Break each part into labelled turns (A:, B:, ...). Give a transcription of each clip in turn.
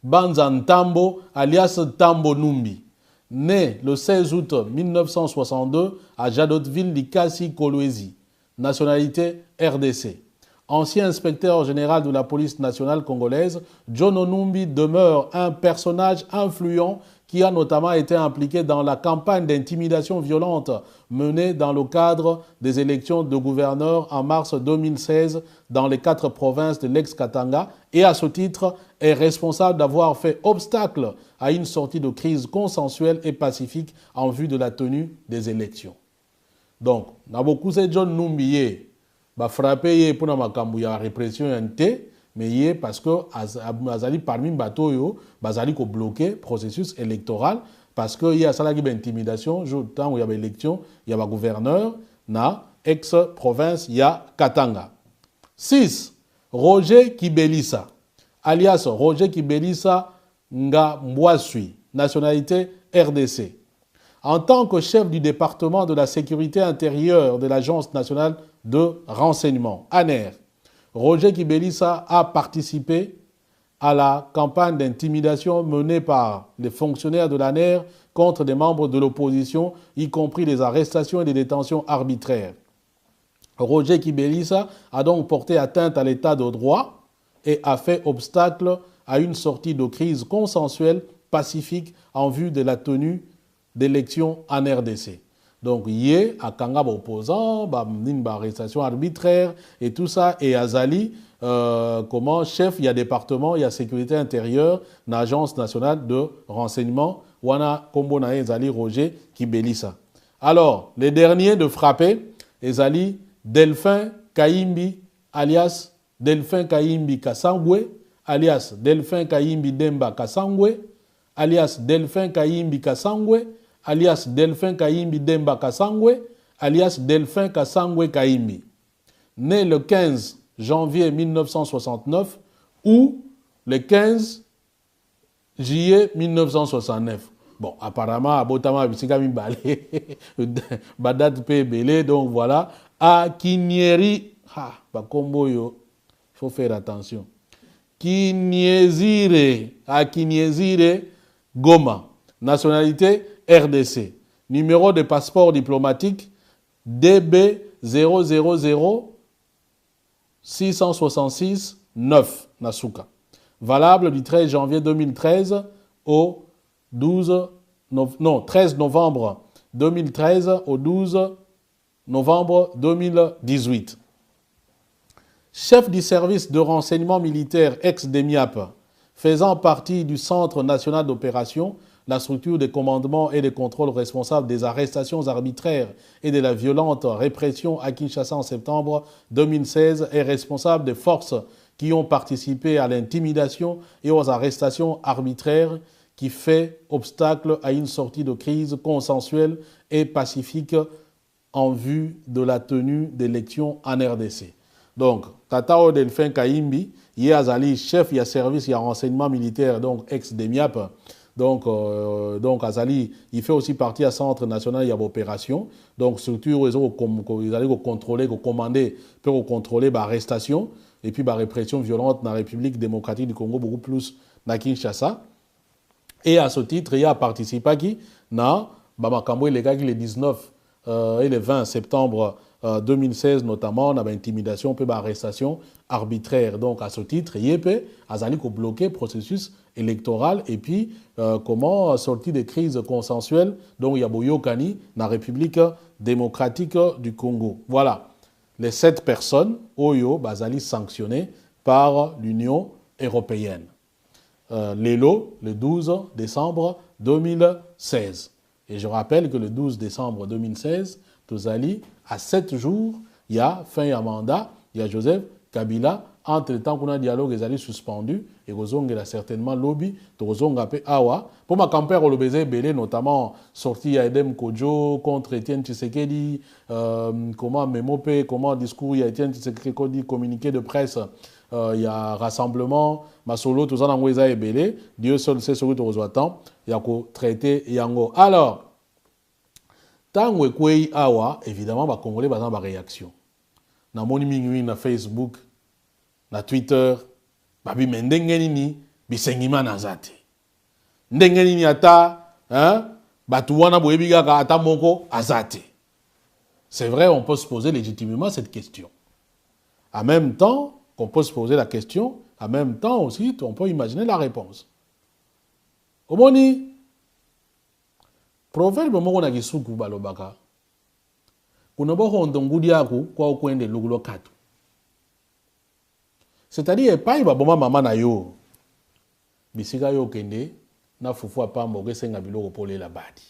A: Banzan Tambo, alias Tambo Numbi. Né le 16 août 1962 à Jadotville, Likasi, Kolwezi. Nationalité RDC. Ancien inspecteur général de la police nationale congolaise, John Onumbi demeure un personnage influent qui a notamment été impliqué dans la campagne d'intimidation violente menée dans le cadre des élections de gouverneurs en mars 2016 dans les 4 provinces de l'ex-Katanga et à ce titre est responsable d'avoir fait obstacle à une sortie de crise consensuelle et pacifique en vue de la tenue des élections. Donc, Nabokouse John Numbi ba frappé pour la makambu ya répression yante mais yé parce que azali parmi bato yo bazali ko bloquer processus électoral parce que y a salagi d'intimidation jour temps où il y a élection il y a gouverneur na ex province ya Katanga. 6 Roger Kibelisa alias Roger Kibelisa nga Mbwasui, nationalité RDC. En tant que chef du département de la sécurité intérieure de l'Agence nationale de renseignement, ANER, Roger Kibelisa a participé à la campagne d'intimidation menée par les fonctionnaires de l'ANER contre des membres de l'opposition, y compris des arrestations et des détentions arbitraires. Roger Kibelisa a donc porté atteinte à l'état de droit et a fait obstacle à une sortie de crise consensuelle pacifique en vue de la tenue d'élections en RDC. Donc, yé, à Kangaba opposant, arrestation arbitraire et tout ça, et Azali, comment chef, il y a département, il y a sécurité intérieure, l'agence nationale de renseignement, Wana Kombo na Azali Roger Kibelisa. Alors, les derniers de frapper, Azali Delphin Kaimbi, alias Delphin Kaimbi Kasangwe, alias Delphin Kaimbi Demba Kasangwe, alias Delphin Kaimbi Kasangwe, alias Delphin Kaimbi Demba Kasangwe, alias Delphin Kasangwe Kaimbi. Né le 15 janvier 1969 ou le 15 juillet 1969. Bon, apparemment, Abotama Bisikami Balé, Badat Pebele, donc voilà. À Kinieri, Bakomboyo, il faut faire attention. À Kiniezire Goma, nationalité RDC. Numéro de passeport diplomatique DB 000 666 9 Nasuka. Valable du 13 janvier 2013 au 13 novembre 2013 au 12 novembre 2018. Chef du service de renseignement militaire ex-DEMIAP, faisant partie du Centre national d'opération, la structure de commandement et de contrôle responsable des arrestations arbitraires et de la violente répression à Kinshasa en septembre 2016 est responsable des forces qui ont participé à l'intimidation et aux arrestations arbitraires qui fait obstacle à une sortie de crise consensuelle et pacifique en vue de la tenue d'élections en RDC. Donc, Tatao Delphin Kaimbi, il y a Azali, chef, il y a service, il y a renseignement militaire, donc ex-DEMIAP. Donc Azali, il fait aussi partie à Centre national, il y a opération. Donc, structure, ils allaient contrôler, commander, pour contrôler l'arrestation et puis la répression violente dans la République démocratique du Congo, beaucoup plus dans Kinshasa. Et à ce titre, il y a participé à qui dans Bamakambo, les gars, le 19 et le 20 septembre 2016 notamment, on a une intimidation, puis arrestation arbitraire. Donc à ce titre, il y a bloqué le processus électoral et puis comment sortir des crises consensuelles. Donc il y a Boyokani dans la République démocratique du Congo. Voilà les 7 personnes Oyo Bazali sanctionnées par l'Union européenne. L'élo, le 12 décembre 2016. Et je rappelle que le 12 décembre 2016, Tozali, à 7 jours, il y a fin à mandat, il y a Joseph Kabila. Entre-temps, qu'on a un dialogue, ils allaient suspendu. Et Rozong, il a certainement lobby. Rozong a fait Awa. Pour ma campagne, on le Belé, notamment sorti à Edem Kodjo contre Étienne Tshisekedi. Comment Memope, comment discours, il y a Étienne Tshisekedi, communiqué de presse. Il y a rassemblement, Masolo, tout ça dans Oueza et Belé. Dieu seul sait ce que tu reçois tant. Il y a qu'au traité Yango. Alors, tant que Awa, évidemment, les Congolais ont une réaction. Dans mon mingui, na Facebook, na Twitter, babi mendengenini, bisengima nazate. Ndengeni ni ata, hein, batuwana boebiga ka ata moko azate. C'est vrai, on peut se poser légitimement cette question. En même temps qu'on peut se poser la question, en même temps aussi, on peut imaginer la réponse. Omoni, proverbe moko na kisuku balobaka. Kuna boko ndongudi yako kwa ukwende lugulo katu. C'est-à-dire, pas iba boma mama na yo. Bisika yo kende, na fufu apambo kesenga biloko pole la badi.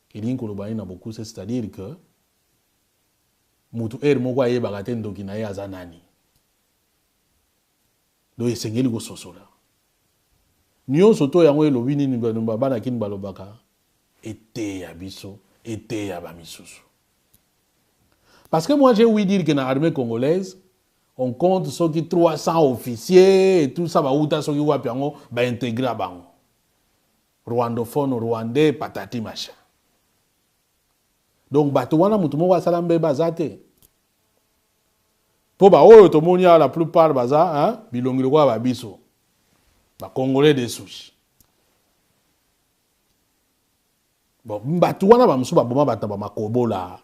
A: Kilinko lobani na beaucoup, c'est-à-dire que mutu moko ayeba katendo kinaye azanani. Do esengeli ko sosola. Nyo soto yango elobini ni bana kin balobaka. Ete ya biso, ete ya bamisusu. Parce que moi j'ai ouï dire que dans l'armée congolaise, on compte ceux qui 300 officiers et tout ça va outa ceux qui wapiango ba intégrer bango. Rwandophone, rwandais, patati machin. Donc bato wana mutu moko asalambe bazate. Po ba oyo to monia la plupart baza hein bilongilo kwa ba biso. Ba congolais des souches. Bon bato wana ba musu ba boma bata ba makobola.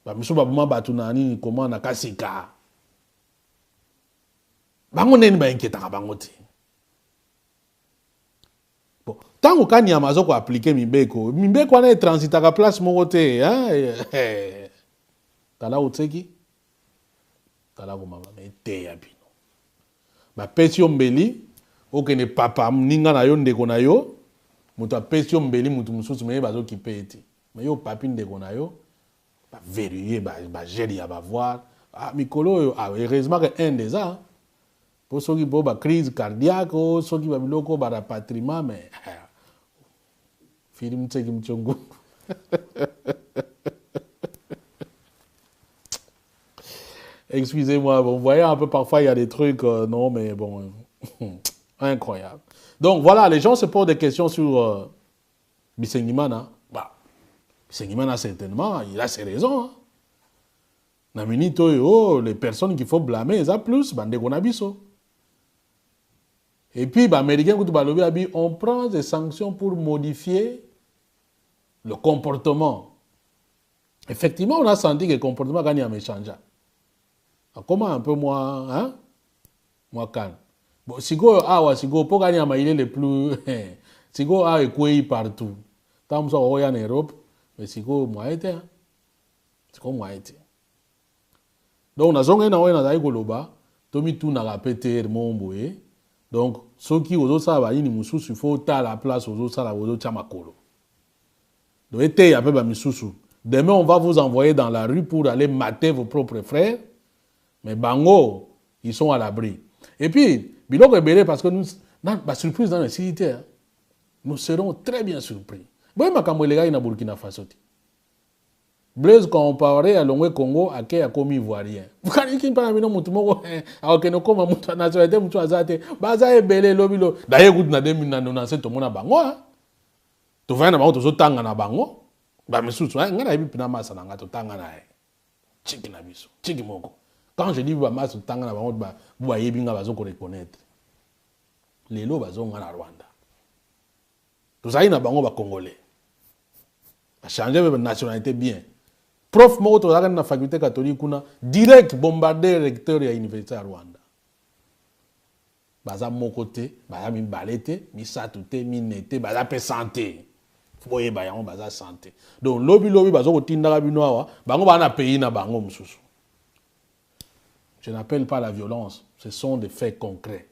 A: Ba musu ba boma batu na nini comment na kasika. Bango neni ba inquiétant bango te. Bon, tant que ni amazo ko appliquer mibeko na transita ka place moko te, hein. Tala utseki. Tala ko mama te ya bino. Ba pesi ombeli, okene papa ninga na yo ndeko na yo, mutu apesi ombeli mutu mususu me bazo kipeti. Mais yo papi ndeko na yo, ba vérifier ba geli ya ba voir. Ah mikolo yo, heureusement que un des ans. Pour ceux qui ont une crise cardiaque, ceux qui ont un rapatriement, mais. Film Tsekim Tchongo. Excusez-moi, vous voyez un peu parfois il y a des trucs, non, mais bon. Incroyable. Donc voilà, les gens se posent des questions sur Bisengimana. Bah, Bisengimana, certainement, il a ses raisons. Hein. Naminito, les personnes qu'il faut blâmer, ça plus, bande gonabiso. Et puis, les Américains, on prend des sanctions pour modifier le comportement. Effectivement, on a senti que le comportement gagne à changer. Comment un peu moins, hein? Moi, calme. Bon, si go, pour gagner à il est le plus. Si go, est partout. Tant que ça, en Europe, mais si go, moi, été. C'est comme moi, été. Donc, on a zoné dans un goloba, Tomi tout n'a pas pété mon boé. Donc, ceux qui ont ça, il faut à la place aux autres, ça, aux autres, chamakolo. Donc, il y a peu de demain, on va vous envoyer dans la rue pour aller mater vos propres frères. Mais bango, ils sont à l'abri. Et puis, biloko ebele parce que nous, la surprise dans la cité, nous serons très bien surpris. Vous voyez, ma les gars, Burkina Faso. Blaise comparé à l'Ongwe Congo, à qui a commis ivoirien. Vous savez qu'il parle de Moutoumoko, alors que nous comme la nationalité Moutouazate, Baza et Belé, Lobilo. D'ailleurs, vous n'avez pas de tout le monde à Bango. Tu vas avoir tout tanga na Bango. Bah, mais surtout, on a vu Pinama Sananga, tout tanga na Chiki Nabiso, Chiki Moko. Quand je dis Bama, tout tanga na Bango, vous voyez bien Bazo qu'on reconnaître. Les lots Bazo en Rwanda. Tout ça, il y a Bango Congolais. A changé de nationalité bien. Prof Moto dans la faculté catholique direct bombardé recteur à l'université à Rwanda. Baza mon côté, baza mi balete, mi satute, mi nete, baza pe santé. Foye bayango baza santé. Donc lobi baza ko tindaka bino awa, bango bana pays na bango mususu. Je n'appelle pas la violence, ce sont des faits concrets.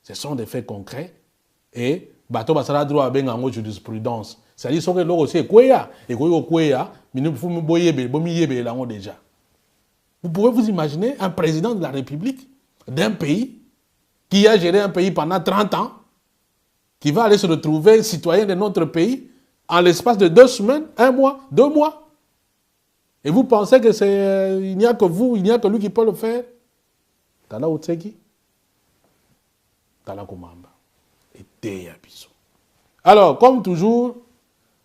A: Ce sont des faits concrets et bato basala droit benga ngo jurisprudence. C'est-à-dire que l'on aussi quoi et quoi déjà. Vous pouvez vous imaginer un président de la République d'un pays qui a géré un pays pendant 30 ans, qui va aller se retrouver citoyen de notre pays en l'espace de 2 semaines, 1 mois, 2 mois. Et vous pensez que il n'y a que vous, il n'y a que lui qui peut le faire. Tala Otseki, Tala Komamba, et Teya Biso. Alors, comme toujours,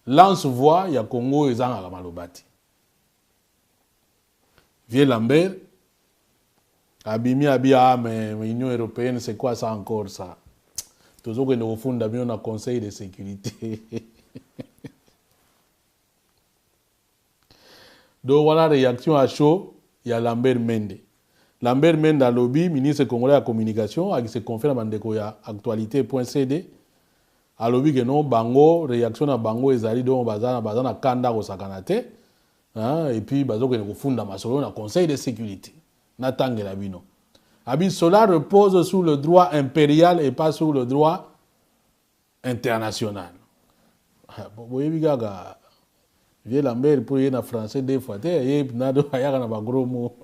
A: lance-voix, il y a Congo et Zang Malobati. Vieux Lambert, Abimi abia, mais l'Union européenne, c'est quoi ça encore ça? Toujours que nous fondons bien un conseil de sécurité. Donc voilà, réaction à chaud, il y a Lambert Mende. Lambert Mende a lobby, ministre congolais de la communication, qui se confie à actualité.cd. A lobby que non, bango, réaction à bango, ezali donc bazana kanda ko sakanate. Et puis bazo que nous fondons un conseil de sécurité. Natangue la bino. Abi cela repose sur le droit impérial et pas sur le droit international. Vous voyez, gaga. Vieux Lambert pour y en français des fois, gros mots.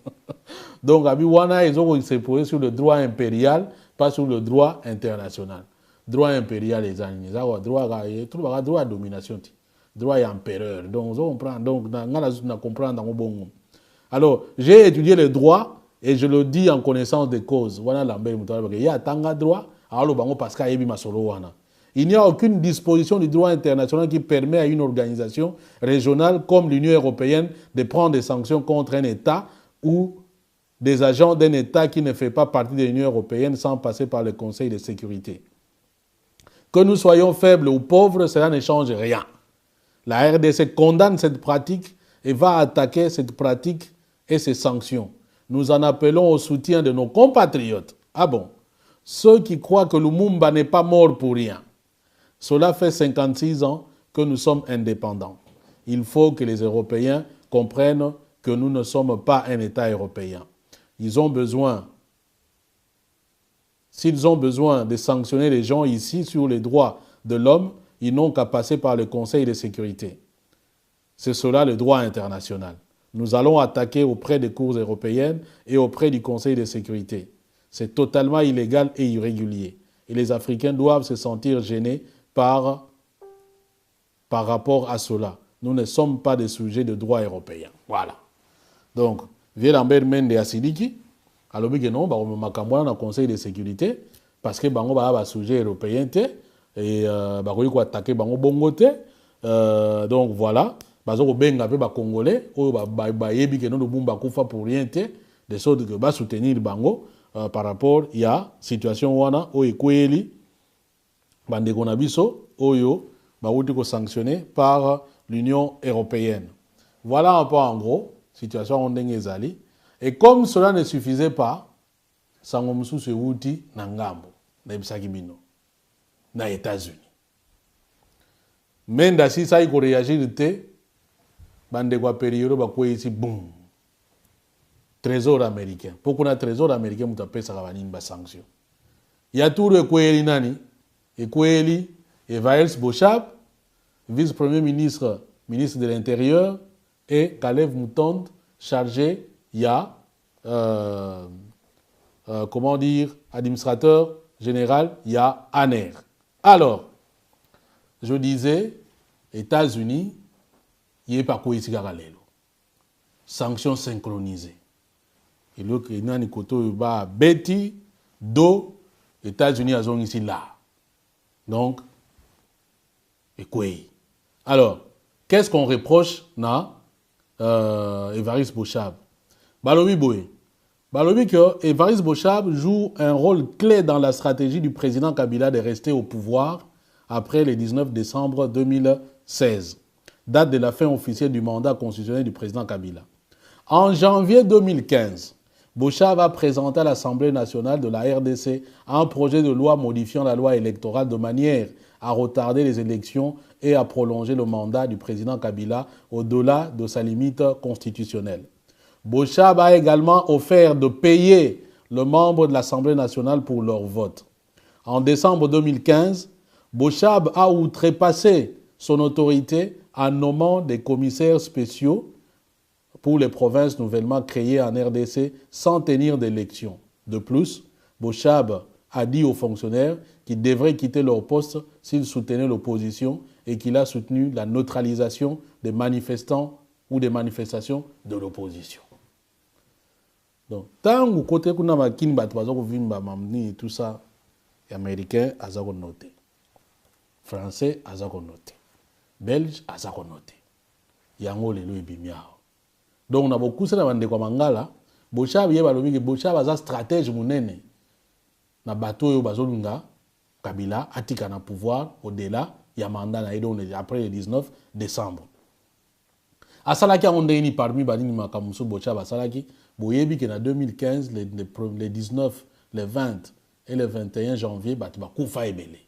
A: Donc, Abi Wana, ils ont posé sur le droit impérial, pas sur le droit international. Droit impérial, les amis, droit de domination, droit empereur. Donc, on prend, donc, on comprend dans le bon. Alors, j'ai étudié le droit et je le dis en connaissance de cause. Voilà Lambert, il y a tant de droit, alors, parce qu'il y a il n'y a aucune disposition du droit international qui permet à une organisation régionale comme l'Union européenne de prendre des sanctions contre un État ou des agents d'un État qui ne fait pas partie de l'Union européenne sans passer par le Conseil de sécurité. Que nous soyons faibles ou pauvres, cela ne change rien. La RDC condamne cette pratique et va attaquer cette pratique et ses sanctions. Nous en appelons au soutien de nos compatriotes. Ah bon? Ceux qui croient que Lumumba n'est pas mort pour rien. Cela fait 56 ans que nous sommes indépendants. Il faut que les Européens comprennent que nous ne sommes pas un État européen. S'ils ont besoin de sanctionner les gens ici sur les droits de l'homme, ils n'ont qu'à passer par le Conseil de sécurité. C'est cela le droit international. Nous allons attaquer auprès des cours européennes et auprès du Conseil de sécurité. C'est totalement illégal et irrégulier. Et les Africains doivent se sentir gênés par rapport à cela. Nous ne sommes pas des sujets de droit européen. Voilà. Donc, vieux Lambert Mende à Sidiki, alors que non, on m'a dans le Conseil de sécurité, parce que bango ba sujet européen et on va attaquer bango bongote. Donc voilà, bazo benga pe ba congolais, o ba yebi que non le bumba kufa pour rien de sorte que ba soutenir bango par rapport il y a situation wana o ekweli bandeko na biso oyo bauti ko sanctionné par l'Union européenne. Voilà un peu en gros situation ondenge ezali. Et comme cela ne suffisait pas, sango mususu euti na ngambo na bisaki bino na États-Unis. Menda si ça iko réagir te bandeko période ba ko ici boum. Trésor américain. Pourquoi na trésor américain mutapesa ka banini ba sanction. Ya tout le kweli nani? Ekweli Evans Bochab, vice-premier ministre, ministre de l'Intérieur, et Kalev Moutonde, chargé, il y a, comment dire, administrateur général, il y a Aner. Alors, je disais, États-Unis, il n'y a pas quoi ici à sanctions synchronisées. Et le Kénan Koto va Betty, Do, États-Unis à zone ici là. Donc, et quoi? Alors, qu'est-ce qu'on reproche à Évariste Bochab? Balobi Boé. Balobi que Évariste Bochab joue un rôle clé dans la stratégie du président Kabila de rester au pouvoir après le 19 décembre 2016, date de la fin officielle du mandat constitutionnel du président Kabila. En janvier 2015, Bochab a présenté à l'Assemblée nationale de la RDC un projet de loi modifiant la loi électorale de manière à retarder les élections et à prolonger le mandat du président Kabila au-delà de sa limite constitutionnelle. Bochab a également offert de payer les membres de l'Assemblée nationale pour leur vote. En décembre 2015, Bochab a outrepassé son autorité en nommant des commissaires spéciaux pour les provinces nouvellement créées en RDC sans tenir d'élection. De plus, Bochab a dit aux fonctionnaires qu'ils devraient quitter leur poste s'ils soutenaient l'opposition et qu'il a soutenu la neutralisation des manifestants ou des manifestations de l'opposition. Donc, tant que côté qu'on a makin batwazo vimba mamni et tout ça, américain a zako noté, français a zako noté, belge a zako noté, yango lelo ibimiao. Donc on a beaucoup ça dans des mangala Bochab yeba lobi que Bochab a stratège munene na bato yo bazolunga Kabila atika na pouvoir au-delà ya mandat na edo après le 19 décembre. Asalaki on ndeni parmi banini makamuso Bochab asalaki boyebi que na 2015 les 19, les 20 et le 21 janvier bat ba kufa ebele.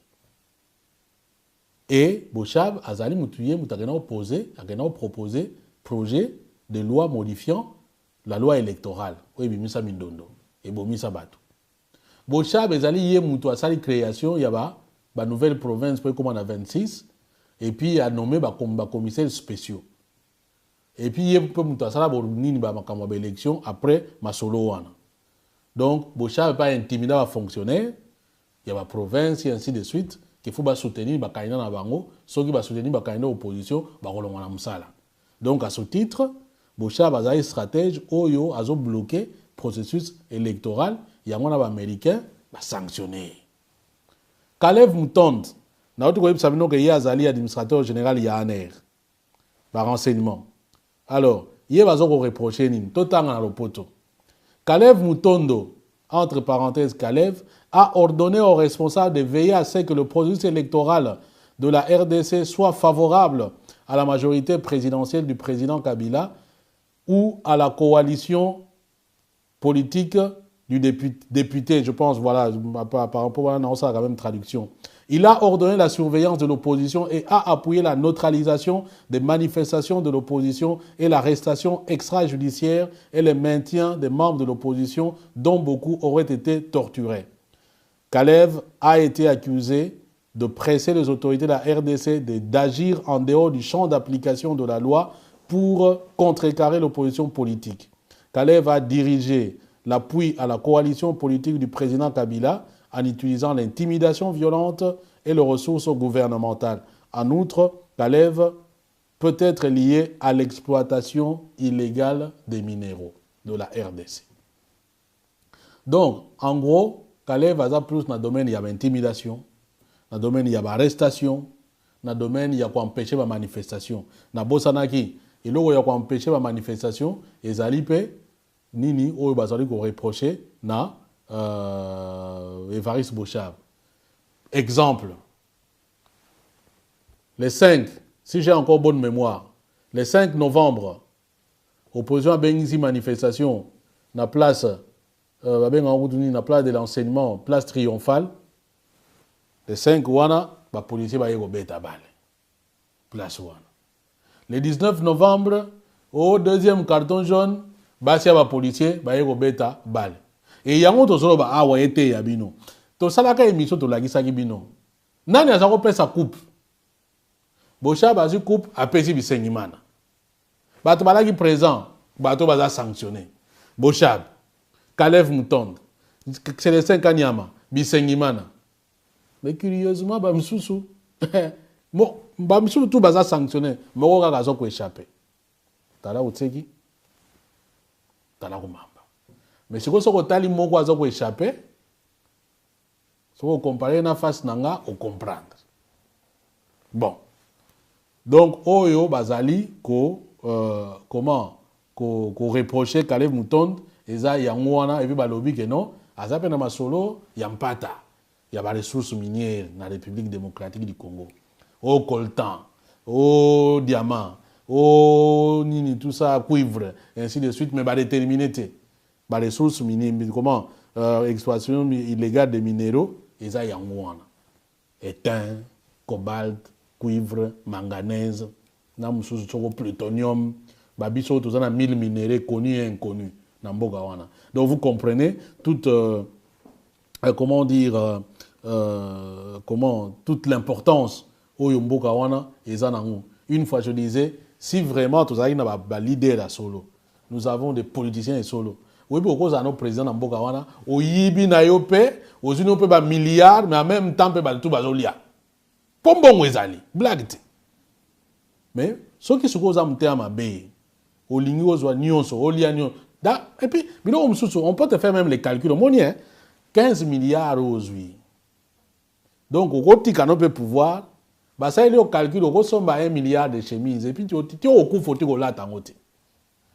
A: Et Bochab azali mutuye mutakena opposé, akena proposer projet de loi modifiant la loi électorale. Oui, bimisa mindondo et bomisa batu. Bochab ezali ye mutu asali création yaba ba nouvelle province pour comme on a 26 et puis a nommé ba commissaires spéciaux. Et puis ye peut mutu asala bo nini ba makamwa ba élection après masolo wana. Donc Bochab pas intimider ba fonctionnaire, il y a ba province et ainsi de suite qu'il faut ba soutenir ba kaina na bango, ceux qui ba soutenir ba kaina opposition ba kolonga na musala. Donc à ce titre Bochab azali stratège oyo azo bloquer processus électoral yango na ba américain ba sanctionner. Kalev Mutonde na otu ko sabino que ye azali administrateur général ya ANR par renseignement. Alors, ye bazo ko reprocher ni totanga na lopoto. Kalev Mutondo, entre parenthèses Kalev, a ordonné aux responsables de veiller à ce que le processus électoral de la RDC soit favorable à la majorité présidentielle du président Kabila ou à la coalition politique du député, je pense, voilà, par rapport à ça, quand même traduction. Il a ordonné la surveillance de l'opposition et a appuyé la neutralisation des manifestations de l'opposition et l'arrestation extrajudiciaire et le maintien des membres de l'opposition dont beaucoup auraient été torturés. Kalev a été accusé de presser les autorités de la RDC d'agir en dehors du champ d'application de la loi pour contrecarrer l'opposition politique. Kalev a dirigé l'appui à la coalition politique du président Kabila en utilisant l'intimidation violente et les ressources gouvernementales. En outre, Kalev peut être lié à l'exploitation illégale des minéraux de la RDC. Donc, en gros, Kalev a plus dans le domaine il y a intimidation, dans le domaine il y a arrestation, dans le domaine il y a empêcher la manifestation. Dans Bosanaki, il y a empêcher la manifestation et Zalipe nini oyo bazali ko reprocher na Évariste Bochab. Exemple, les 5, si j'ai encore bonne mémoire, les 5 novembre, opposition à Bengisi manifestation, na place, na place de l'enseignement, place triomphale, les 5 wana, ba policier ba yego beta bale. Place wana. Le 19 novembre, au deuxième carton jaune, basi ba policier ba yego beta bale. Et yango to solo ba awa ete ya bino. To salaka émission to lagisa ki bino. Nani azako pesa coupe. Bochab azu coupe apesi bisengimana. Bato balaki présent, bato baza sanctionné. Bochab, Kalev Mutonde, c'est les 5 anyama, bisengimana. Mais curieusement ba msusu ba msusu tout baza sanctionné, moko kaka zo ko échapper. Tala utseki. Tala kumamba. Mais si vous avez moko azo ko échapper, si vous comparez na face nanga, vous comprendre. Bon. Donc, oyo bazali ko comment ko reprocher Kalev Mutonde eza yango wana et puis balobi que non, azape na masolo ya mpata. Ya ba ressources minières na République démocratique du Congo. Au coltan, au diamant, au nini tout ça cuivre ainsi de suite mais ba déterminé té. Ba ressources minières comment exploitation illégale des minéraux eza yango wana. Étain, cobalt, cuivre, manganèse, na mususu tsoko plutonium, babiso tout ça na 1000 minéraux connus et inconnus na mboka wana. Donc vous comprenez toute comment dire comment toute l'importance oyo mboka wana eza nango. Une fois je disais si vraiment tout ça na ba leader la solo. Nous avons des politiciens et solo. Oui, pourquoi ça nos présidents na mboka wana oyibi na yo pe, ozino pe ba milliards mais en même temps pe ba tout bazolia. Pombon ezali, blague te. Mais ce qui se cause à monter à ma baie, au lignes aux nyonso, au liagnon. Et puis, on peut te faire même les calculs. Mon 15 milliards aujourd'hui. Donc, au côté qu'on peut pouvoir, bah ça il est au calcul, au ressemble à 1 milliard de chemises. Et puis, tu as au coup faut que là t'engote.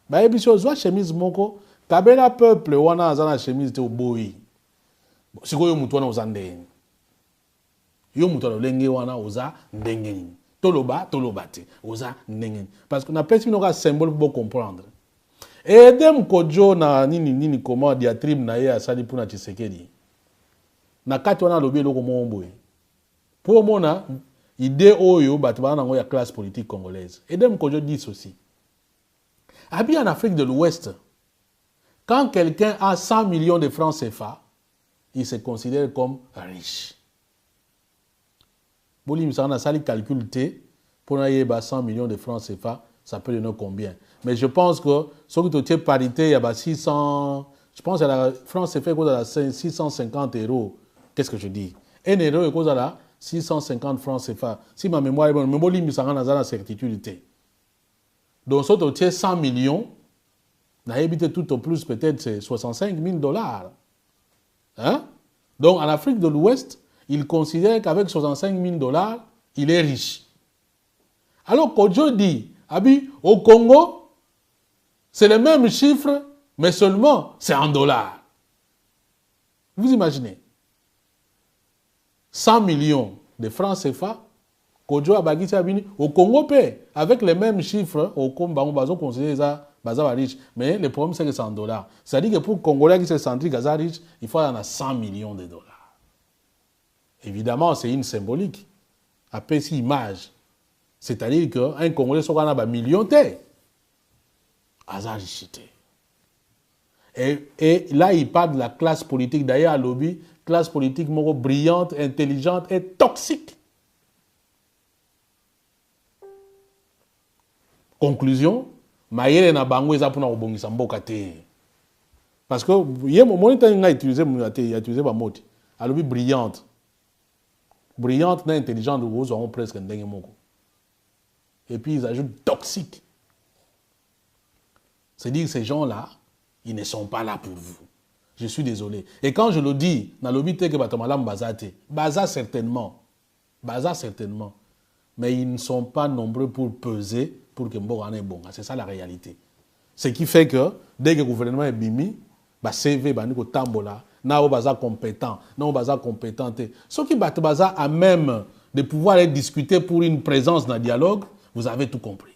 A: Bah et puis, sur chemise moko, Kabela peuple wana azana chemise te oboyi. Siko yo mutu wana oza ndenge. Yo mutu lolenge wana oza ndenge. Toloba te oza ndenge. Parce que na pesi bino ka symbole pour comprendre. Edem Kojo na nini comment diatribe na ye asali puna Tshisekedi. Na kati wana lobi eloko mo boye. Pour mona idée oyo batu bana nango ya classe politique congolaise. Edem Kojo dit ceci. Habillé en Afrique de l'Ouest, quand quelqu'un a 100 millions de francs CFA, il se considère comme riche. Boli misana sali calcul T pour na 100 millions de francs CFA, ça peut donner combien? Mais je pense que ce qui est parité, il y a 600, je pense que la France CFA est 650 euros. Qu'est-ce que je dis? 1 euro est à 650 francs CFA. Si ma mémoire est bonne, mais boli misana na la certitude T. Donc, si tu as 100 millions, on a évité tout au plus peut-être 65 000 $. Hein? Donc, en Afrique de l'Ouest, il considère qu'avec 65 000 $, il est riche. Alors, Kodjo dit, au Congo, c'est le même chiffre, mais seulement c'est en dollars. Vous imaginez? 100 millions de francs CFA, Kodjo Abagiti Abini, au Congo, avec les mêmes chiffres, au Congo, on considère ça riche. Mais le problème, c'est que c'est en dollars. C'est-à-dire que pour les Congolais qui se sentent riches, il faut en a 100 millions de $. Évidemment, c'est une symbolique. Après, c'est image. C'est-à-dire qu'un Congolais, soit a un million de Et là, il parle de la classe politique. D'ailleurs, à lobby, classe politique brillante, intelligente et toxique. Conclusion, Mayele na bango eza pona obongisa mboka te. Parce que yé monita nga utiliser ba mot. Alobi brillante. Brillante na intelligente vous auront presque ndenge moko. Et puis ils ajoutent toxique. C'est-à-dire que ces gens-là, ils ne sont pas là pour vous. Je suis désolé. Et quand je le dis, na lobi te ke batomalam bazate. Baza certainement. Mais ils ne sont pas nombreux pour peser pour que Mboka ane bon. C'est ça la réalité. Ce qui fait que dès que le gouvernement est bimi, bah CV bah niko tambola, na o baza compétent, na o baza compétenté. Ceux qui battent baza à même de pouvoir aller discuter pour une présence dans le dialogue, vous avez tout compris.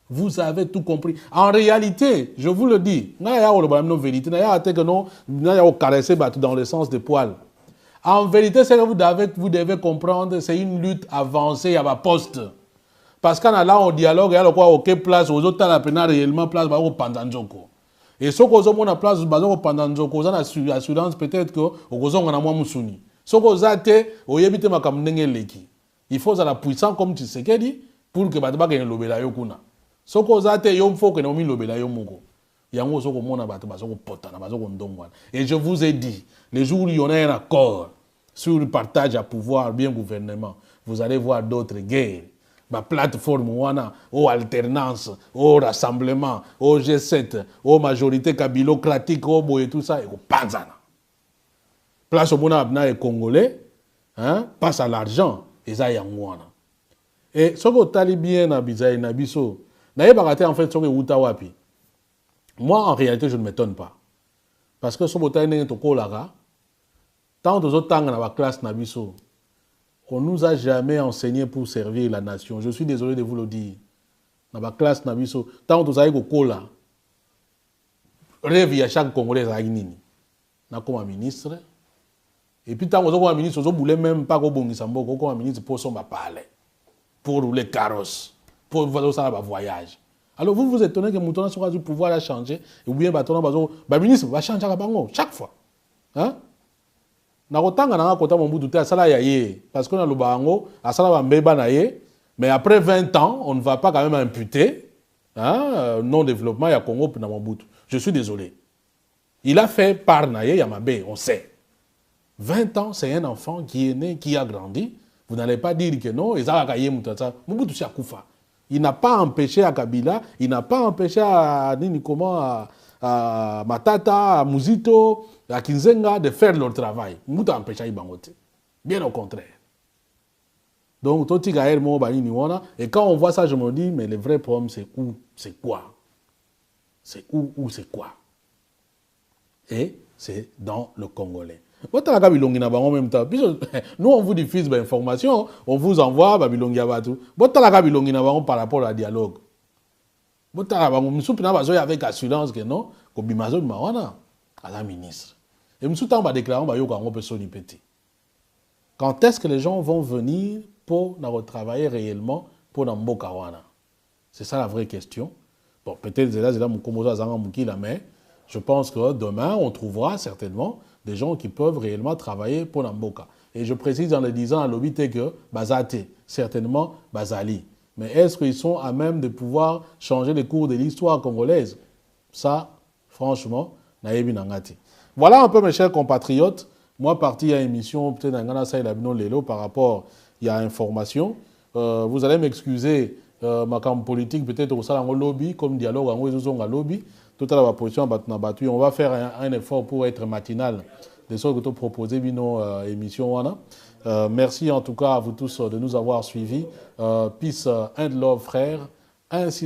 A: Vous avez tout compris. En réalité, je vous le dis, na ya o le balam non vérité, na ya que non, na ya o caresser battu dans le sens des poils. En vérité, c'est que vous devez comprendre, c'est une lutte avancée à ma poste. Parce qu'en allant au dialogue, il y a quoi, ok, place, aux autres, la peine réellement place, au Pandanjoko. Et ce qu'on a place, au Pandanjoko, on a l'assurance peut-être que, au on a moins moussouni. Ce qu'on a été, au yébite ma kamnenge leki. Il faut la puissance comme tu sais qu'elle dit, pour que Bataba gagne l'obéla yokuna. Ce qu'on a été, il faut que nous mis l'obéla yomoko. Et je vous ai dit, les jours où il y en a un accord sur le partage à pouvoir, bien gouvernement, vous allez voir d'autres guerres. Ma plateforme, ou alternance, au rassemblement, au G7, aux majorité kabilocratique, au boy et tout ça, et au panzana. Place au Mona et Congolais, hein, passe à l'argent, et ça y a Et ce que talibien na bizaï na biso, na yebakate en fait ce que utawapi. Moi, en réalité, je ne m'étonne pas. Parce que ce que tu as tant aux autres dans la classe Nabiso, on ne nous a jamais enseigné pour servir la nation. Je suis désolé de vous le dire. Dans la classe Nabiso, tant aux autres rêve à chaque Congolais comme un ministre. Et puis tant aux autres ministres, ils ne voulaient même pas comme un ministre pour son parler, pour rouler carrosse, pour faire un voyage. Alors vous vous étonnez que Moutona soit du pouvoir a changé, ou bien le ministre va changer chaque fois. Hein? Parce qu'on a le bango, mais après 20 ans, on ne va pas quand même imputer non-développement à Congo pour Mobutu. Je suis désolé. Il a fait par Naye Yamabe, on sait. 20 ans, c'est un enfant qui est né, qui a grandi. Vous n'allez pas dire que non, Mobutu c'est Akoufa. Il n'a pas empêché à Kabila, il n'a pas empêché à Matata, à Muzito, à Kinzenga de faire leur travail. Mobutu a empêché à Ibangote. Bien au contraire. Donc, et quand on voit ça, je me dis, mais le vrai problème, c'est quoi? c'est où c'est quoi? Et c'est dans le Congolais. En même temps. Nous, on vous diffuse l'information, on vous envoie Babilongi Abatu. Par rapport à dialogue. Avec assurance que non, comme Bimazo Mawana, à la ministre. Et nous avons déclaré que quand est-ce que les gens vont venir pour travailler réellement pour Namboka Wana? C'est ça la vraie question. Bon, peut-être que là, mais je pense que demain, on trouvera certainement des gens qui peuvent réellement travailler pour Namboka. Et je précise en le disant à l'obité que Bazate, certainement Bazali. Mais est-ce qu'ils sont à même de pouvoir changer les cours de l'histoire congolaise? Ça, franchement, naïbi nangati. Voilà un peu mes chers compatriotes. Moi, parti à l'émission, peut-être par rapport à information. Vous allez m'excuser, ma campagne politique, peut-être au sein de lobby, comme dialogue, en lobby. Tout à la position, on va faire un effort pour être matinal. De sorte que tu proposer nos émissions. Merci en tout cas à vous tous de nous avoir suivis. Peace and love, frères. Ainsi